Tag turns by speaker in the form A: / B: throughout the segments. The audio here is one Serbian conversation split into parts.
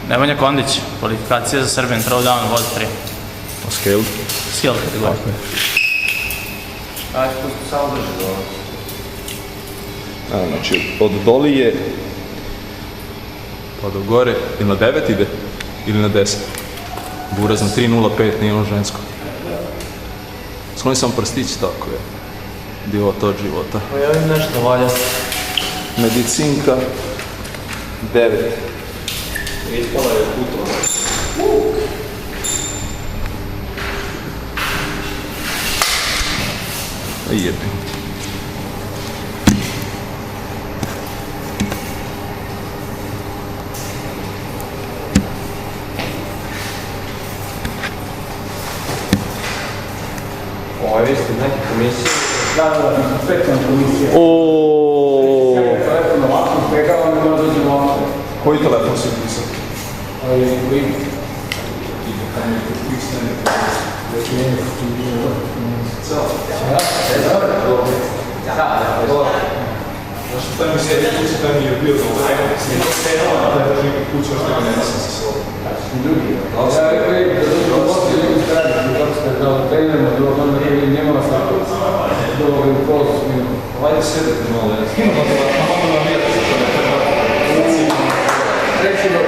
A: Nemanja Kondić, kvalifikacija za Srbin, throwdown, vod 3.
B: O scale?
A: Skill kategorija.
C: Ajde, pusti samo drži dole.
B: Znači, od doli je... Pa do gore, ili na 9 ide? Ili na 10? Buraz na 3.05, nije ono žensko. Skloni sam prstić, tako je. Divota od života.
C: Pa ja vidim nešto valja.
B: Medicinka 9.
C: Ispala je puto.
B: Jebim.
C: Ovo je isto neke komisije. Da, inspektna komisija.
B: Oooo.
C: Telefon ovako izbjegava, ne mora dođe ovako.
B: Koji telefon si upisao?
C: Ovo je koji?
B: Znaš, taj mi sjedi kuće, taj mi je bio za vreme. Taj drži kuće, što ga nesam sa sobom.
C: Ja rekao je da dođe u poslije neku strani, kako ste da treniramo, da onda koji nemala sako. Da ovo je u kolu sminu.
B: Vajde sedete malo, ja. Malo nam vjeta za to ne treba.
C: Recimo,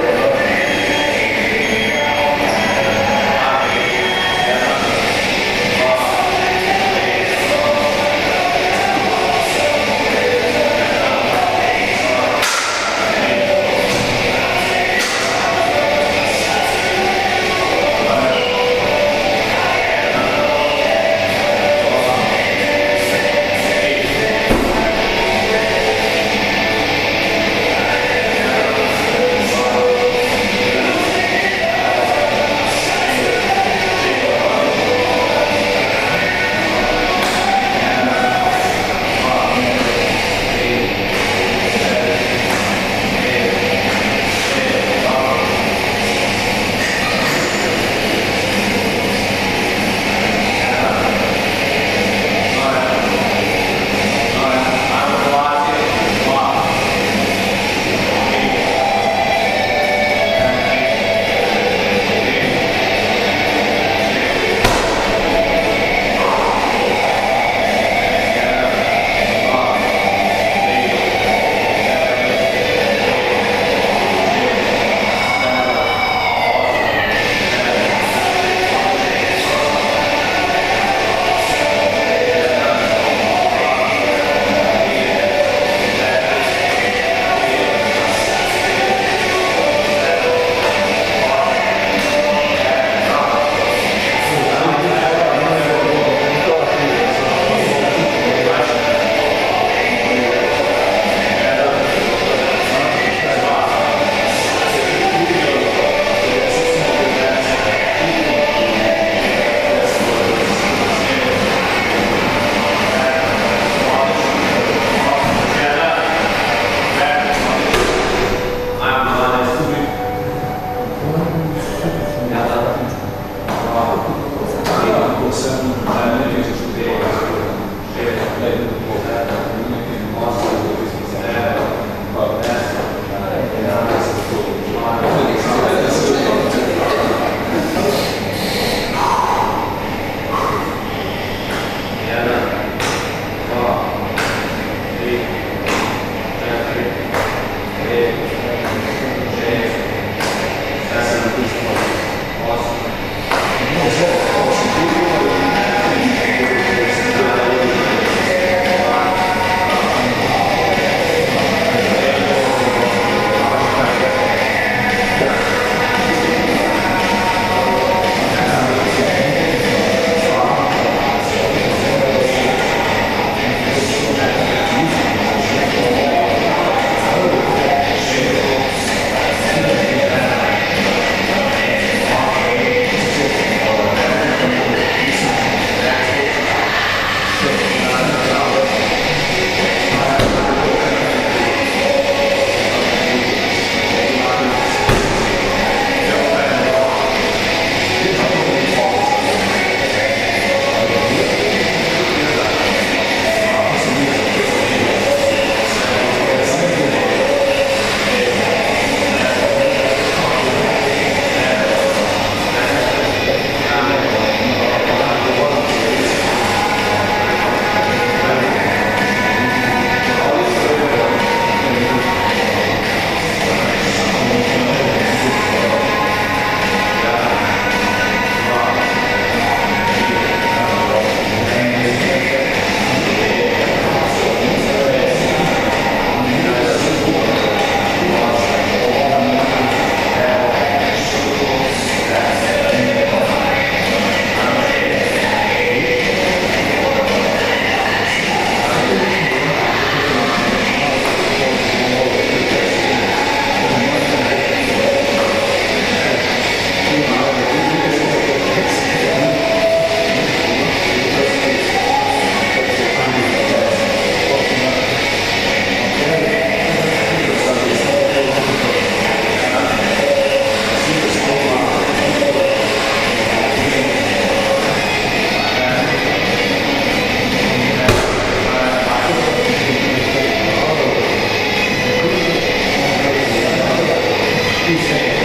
C: piše.